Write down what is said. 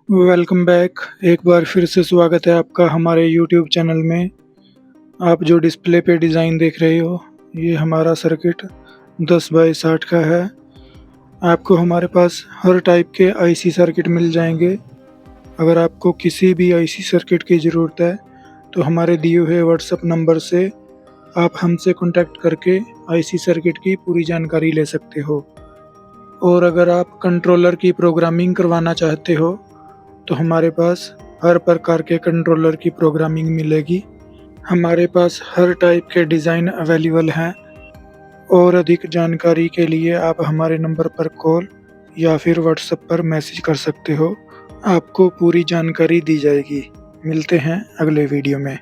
Welcome back. एक बार फिर से स्वागत है आपका हमारे यूट्यूब चैनल में। आप जो डिस्प्ले पे डिज़ाइन देख रहे हो, ये हमारा सर्किट 10 बाई 60 का है। आपको हमारे पास हर टाइप के आईसी सर्किट मिल जाएंगे। अगर आपको किसी भी आईसी सर्किट की ज़रूरत है तो हमारे दिए हुए व्हाट्सएप नंबर से आप हमसे कॉन्टैक्ट करके आईसी सर्किट की पूरी जानकारी ले सकते हो। और अगर आप कंट्रोलर की प्रोग्रामिंग करवाना चाहते हो तो हमारे पास हर प्रकार के कंट्रोलर की प्रोग्रामिंग मिलेगी। हमारे पास हर टाइप के डिज़ाइन अवेलेबल हैं। और अधिक जानकारी के लिए आप हमारे नंबर पर कॉल या फिर व्हाट्सएप पर मैसेज कर सकते हो। आपको पूरी जानकारी दी जाएगी। मिलते हैं अगले वीडियो में।